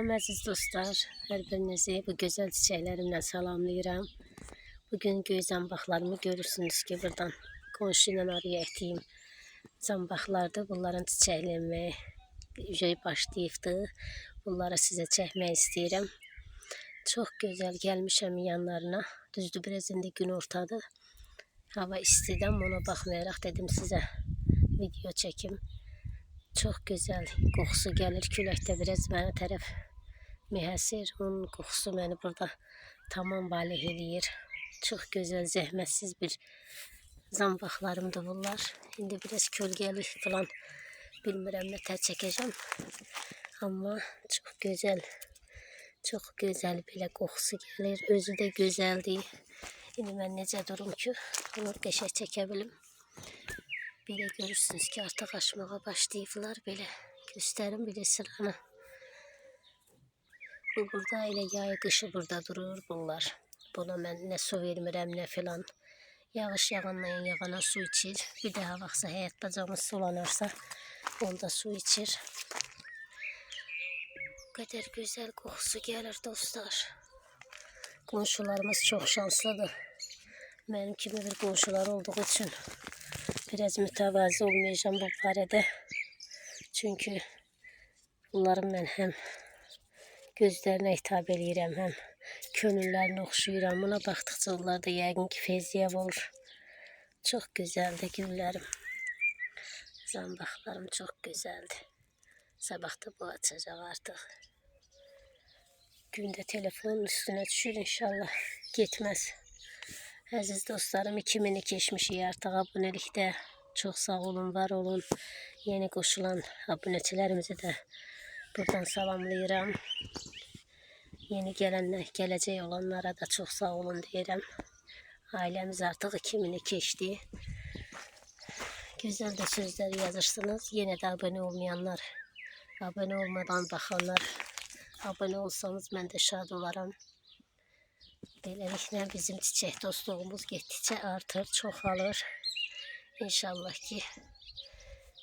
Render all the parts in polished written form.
Salam əziz dostlar, hər birinizi bu gözəl çiçəklərimlə salamlayıram. Bugün göy zambaqlarımı görürsünüz ki, buradan qonşu ilə araya etdiyim zambaqlardır. Bunların çiçəklənməyə başlayıbdı. Bunları sizə çəkmək istəyirəm. Çox gözəl gəlmişəm yanlarına. Düzdür, biraz indi gün ortadır. Hava istidən, ona baxmayaraq dedim sizə video çəkim. Çox gözəl qoxusu gəlir, küləkdə biraz mənə tərəf məhəsir. Onun qoxusu məni burada tamam valeh eləyir. Çox gözəl, zəhmətsiz bir zambaqlarımdır bunlar. İndi biraz kölgəli falan bilmirəm nə tər çəkəcəm. Amma çox gözəl belə qoxusu gəlir. Özü də gözəldir. İndi mən necə durum ki, onu qəşəng çəkə bilim. Belə görürsünüz ki, artıq açmağa başlayıblar. Belə göstərim bir sıranı. Bu burada elə yay qışı burada durur bunlar. Buna mən nə su vermirəm, nə filan. Yağış yağana su içir. Bir daha vaxtsa həyat bacamız sulanırsa, onda su içir. Bu qədər gözəl qoxusu gəlir dostlar. Qonşularımız çox şanslıdır. Mənim kimi bir qonşular olduğu üçün biraz mütəvazı olmayacağım bu barədə. Çünki bunların mən həm gözlərinə hitab eləyirəm, həm könüllərini oxşayıram. Buna baxdıqca onlar da yəqin ki feyziyyəv olur. Çox gözəldir güllərim. Zambaqlarım çox gözəldir. Sabah da bu açacaq artıq. Gündə telefonun üstünə düşür, inşallah getməz. Əziz dostlarım, 2000'i keçmişik artıq abonelikdə. Çox sağ olun, var olun. Yeni qoşulan abunəçilərimizi də buradan salamlayıram. Yeni gələnlər, gələcək olanlara da çox sağ olun deyirəm. Ailəmiz artıq 2000'i keçdi. Gözəl də sözlər yazırsınız. Yenə də abunə olmayanlar, abunə olmadan baxanlar, abunə olsanız mən də şad olaram. Beləliklə bizim çiçək dostluğumuz getdikcə artır, çoxalır. İnşallah ki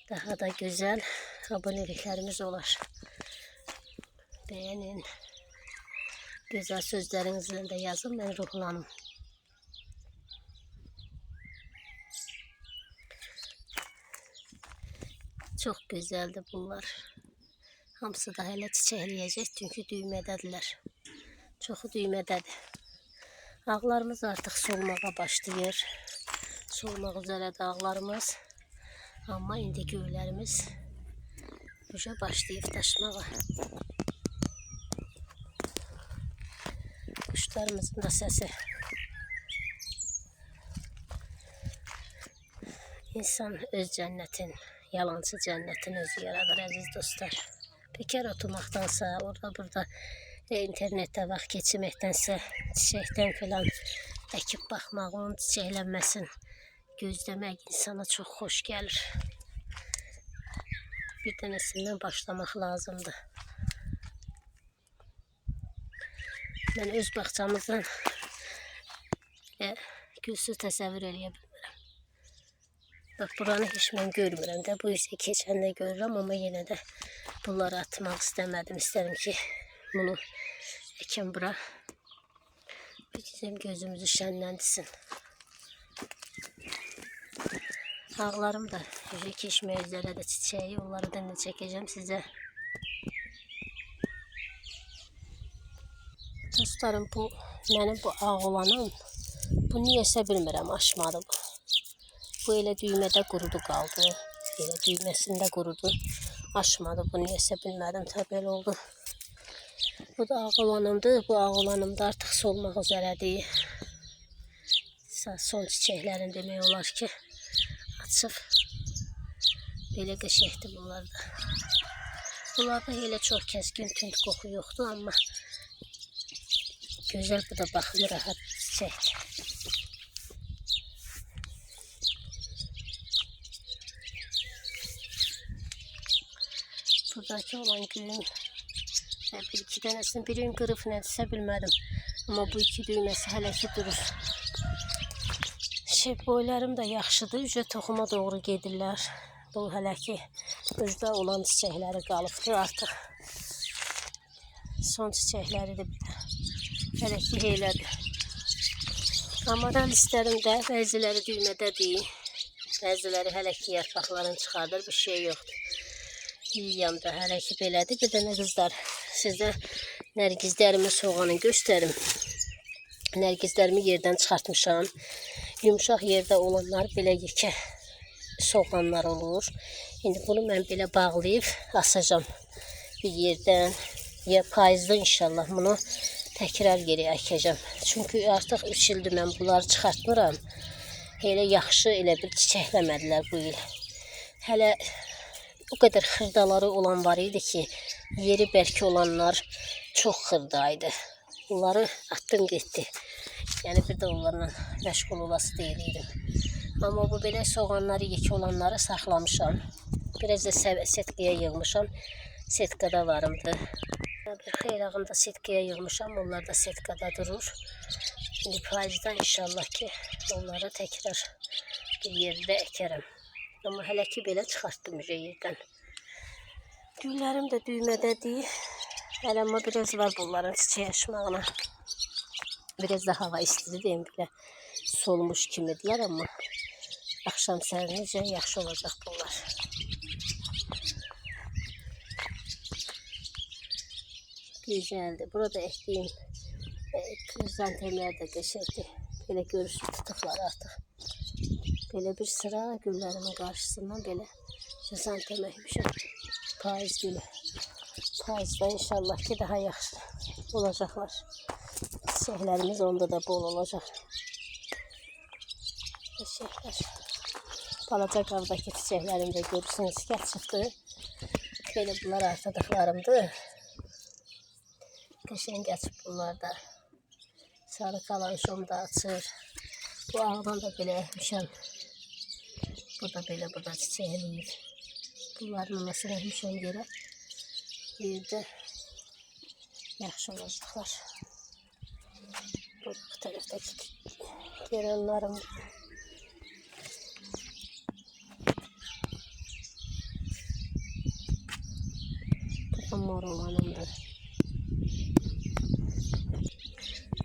daha da gözəl aboneliklərimiz olar. Beğenin. Gözəl sözlərinizlə də yazın, mən ruhlanım. Çox gözəldir bunlar. Hamısı da hələ çiçəkləyəcək, çünki düymədədirlər. Çoxu düymədədir. Ağlarımız artıq solmağa başlayır. Solmaq üzrədir ağlarımız. Amma indi göylərimiz başlayıb daşmağa. Quşlarımızın da səsi. İnsan öz cənnətin, yalancı cənnətin özü yaradır əziz dostlar. Bekar oturmaqdansa, orada burada internetdə vaxt keçirməkdənsə, çiçəkdən filan əkib baxmaq, onun çiçəklənməsin, gözləmək insana çox xoş gəlir. Bir dənəsindən başlamaq lazımdır. Mən öz bağçamızdan gülsüz təsəvvür eləyə bilmirəm. Bax, buranı heç mən görmürəm də, bu isə keçəndə görürəm, amma yenə də bunları atmaq istəmədim. İstədim ki, bunu əkən bura bizim gözümüzü şənləndirsin. Ağlarım da keçmək üzrədir çiçəyi, onları da çəkəcəm sizə. Dostlarım, bu mənim bu ağ olanım, bu niyəsə bilmirəm, açmadı bu. Bu elə düymədə qurudu qaldı, elə düyməsində qurudu, açmadı bu, niyəsə bilmədim, tabi elə oldu. Bu da ağ olanımdır, bu ağ olanımda artıq solmaq üzrədir. Son çiçəklərin demək olar ki, açıb. Belə qəşəkdir bunlar da. Bunlarda elə çox kəskin tünd qoxu yoxdur, amma gözəl, bu da baxımı rahat çiçəkdir. Buradakı olan gülün bir-iki dənəsinin birini qırıb nədirsə bilmədim. Amma bu iki düyməsi hələ ki durur. Boylarım da yaxşıdır, toxuma doğru gedirlər. Bu hələ ki özdə olan çiçəkləri qalıbdır artıq. Son çiçəkləri də bir də. Hələ ki heylədir. Amaran istərimdə bəziləri düymədədir. Bəziləri hələ ki yarpaqlarını çıxardır. Bir şey yoxdur. Deyirəm də hələ ki belədir. Bir dənə qızlar sizə nərgizlərimi soğanı göstərim. Nərgizlərimi yerdən çıxartmışam. Yumuşaq yerdə olanlar belə yekə soğanlar olur. İndi bunu mən belə bağlayıb asacağım bir yerdən. Ya payızda inşallah bunu təkrar geri əkəcəm. Çünki artıq 3 ildir mən bunları çıxartmıram. Elə yaxşı elə bir çiçəkləmədilər bu il. Hələ o qədər xırdaları olan var idi ki, yeri bərk olanlar çox xırdaydı. Bunları attım getdi. Yəni bir də onlarla məşğul olası deyildim. Amma bu belə soğanları yekə olanları saxlamışam. Biraz da setkaya yığmışam. Setkada varımdı. Bir xeyrağını da setkaya yığmışam. Onlar da setkada durur. Şimdi payızdan inşallah ki onları təkrar bir yerdə əkərəm. Amma hələ ki belə çıxartdım yerdən. Güllərim də düymədədir. Hələ amma biraz var bunların çiçək açmağına. Biraz da hava istidir deyim belə. Solmuş kimidirlər amma axşam sərinəcə yaxşı olacaq bunlar. Güzeldir. Burada ektiğim krizantemler de geçerdi. Böyle görürsün tutuklar artık. Böyle bir sıra güllerimin karşısından böyle krizanteme hepsi payız gülü. Payızda inşallah ki daha yaxşı olacaklar. Çiçeklerimiz onda da bol olacak. Çiçekler. Balaca qavdakı çiçeklerimi de görürsünüz ki çıktı. Böyle bunlar artıdıklarımdır. Qəşəng açıb bunlar da. Sarı kalanşom da açır. Bu ağdan da belə əkmişəm. Bu da belə burada çiçəkləyir. Bunların anasını əkmişəm yerə. Yerdə yaxşı olacaqlar. Bu tərəfdəki geranlarım. Bu da mor olanımdır.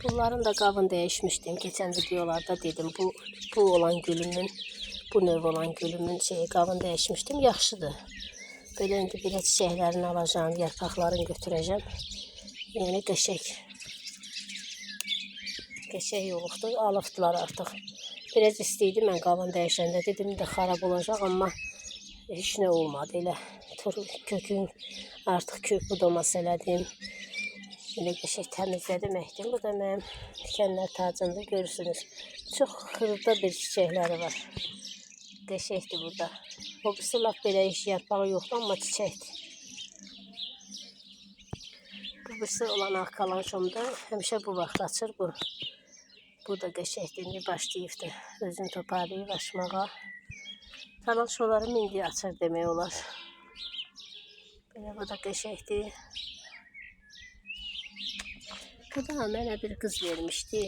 Bunların da qabını değişmiştim. Geçen videolarda dedim bu olan gülümün, bu növ olan gülümün qabını değişmiştim. Yaxşıdır. Böyle indi belə çiçəklərini alacağım, yarpaqlarını götürəcəm. Yəni qəşəng yoluqdur. Alıbdılar artıq. Biraz istəydi mən qabını dəyişəndə. Dedim də xarab olacaq amma heç nə olmadı. Elə kökün artıq kök budaması elədim. Belə qəşəng təmizlədim, əkdim. Bu da mənim dikenlər tacında görürsünüz. Çox xırda bir çiçəkləri var. Qəşəngdir burada. O birisi lap belə heç yarpağı yoxdur, amma çiçəkdir. Bu birisi olan ağ kalanşomda həmişə bu vaxt açır bu. Bu da qəşəngdir. İndi başlayıbdır. Özünü toparlayıb açmağa. Kalanşolarım indi açır demək olar. Belə bu da qəşəngdir. Bu da mənə bir qız vermişdi.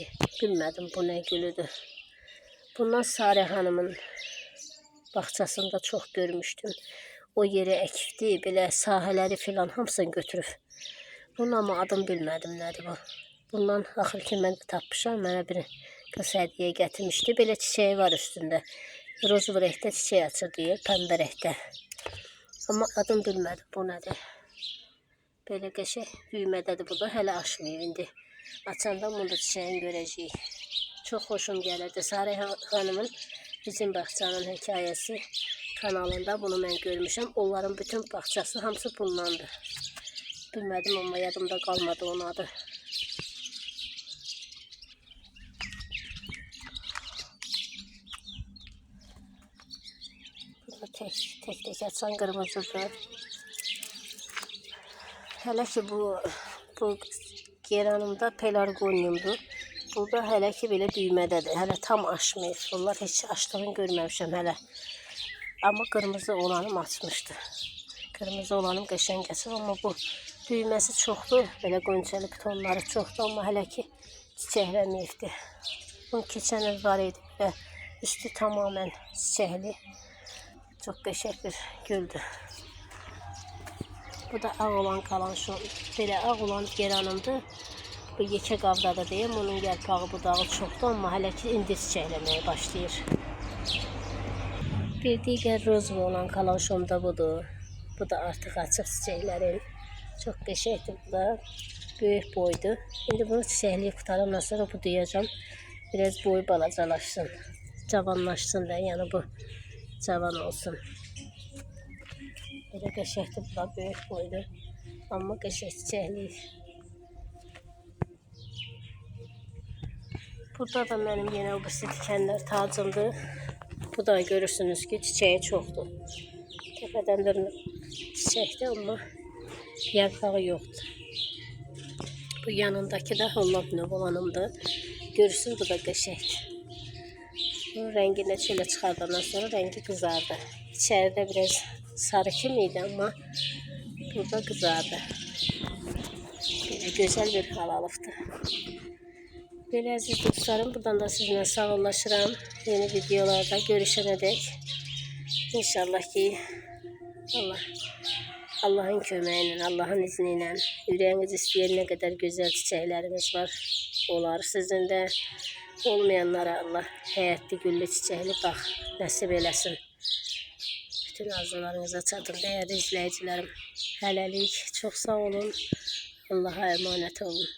Bilmədim bu nə gülüdür. Bundan Sarı Hanımın bağçasında çox görmüşdüm. O yerə əkibdi, belə sahələri filan hamısını götürüb. Bunun amma adını bilmədim nədir bu. Bundan axır ki mən tapmışam. Mənə bir qız hədiyyə gətirmişdi. Belə çiçəyi var üstündə. Rozov rəngdə çiçək açır deyir, pəmbə rəngdə. Amma adını bilmədim bu nədir. Belə qəşəng düymədədir bu da. Hələ açmıyor indi. Açanda bunu da çiçəyin görəcəyik. Çox xoşum gəlirdi. Sarı Hanımın bizim bağçanın hekayəsi kanalında bunu mən görmüşəm. Onların bütün bağçası hamısı bundandır. Bilmədim amma yadımda qalmadı onun adı. Burada tek açan qırmızıdır. Hələ ki bu geranımda pelargoniumdur. Burada hələ ki belə düymədədir. Hələ tam açmayıb. Onlar heç açdığını görməmişəm hələ. Amma qırmızı olanım açmışdı. Qırmızı olanım qəşəng açır. Amma bu düyməsi çoxdur. Belə qönçəli butonları çoxdur. Amma hələ ki çiçəklənməyibdir. Bunun keçən il var idi və üstü tamamen çiçəkli. Çox qəşəng bir güldür. Bu da ağ olan kalanşon. Belə ağ olan geranımdır. Bu yekə qabdadır deyim. Onun yarpağı budağı çoxdur, amma hələ ki indi çiçəkləməyə başlayır. Bir digər rozva olan kalanşom da budur. Bu da artıq açıq çiçəklərin. Çox qəşəngdir bu da. Böyük boydur. İndi bunu çiçəkliyi qutarandan sonra budayacağım. Biraz boyu balacalaşsın. Cavanlaşsın da, yəni bu cavan olsun. Belə qəşəngdir bu da, böyük boydur. Amma qəşəng çiçəkli. Burada da mənim yenə o birisi tikənlər tacımdır. Bu da görürsünüz ki çiçəyi çoxdur. Təpədən dırnıq çiçəkdir, amma yarpağı yoxdur. Bu yanındakı da Holland növ olanımdır. Görürsünüz bu da qəşəngdir. Bu rəngini çölə çıxardandan sonra rəngi qızardı. İçəridə biraz sarı kimi idi, amma burada qızardı. Belə gözəl bir hal alıbdır. Belə əziz dostlarım, buradan da sizinlə sağollaşıram. Yeni videolarda görüşənədək. İnşallah ki Allah'ın köməyi ilə, Allah'ın izni ilə ürəyiniz istəyən nə qədər gözəl çiçəkləriniz var, olar. Sizin də olmayanlara Allah həyətli, güllü, çiçəkli bax nəsib eləsin. Bütün arzularınıza çatın dəyərli izləyicilərim. Hələlik çox sağ olun. Allah'a emanet olun.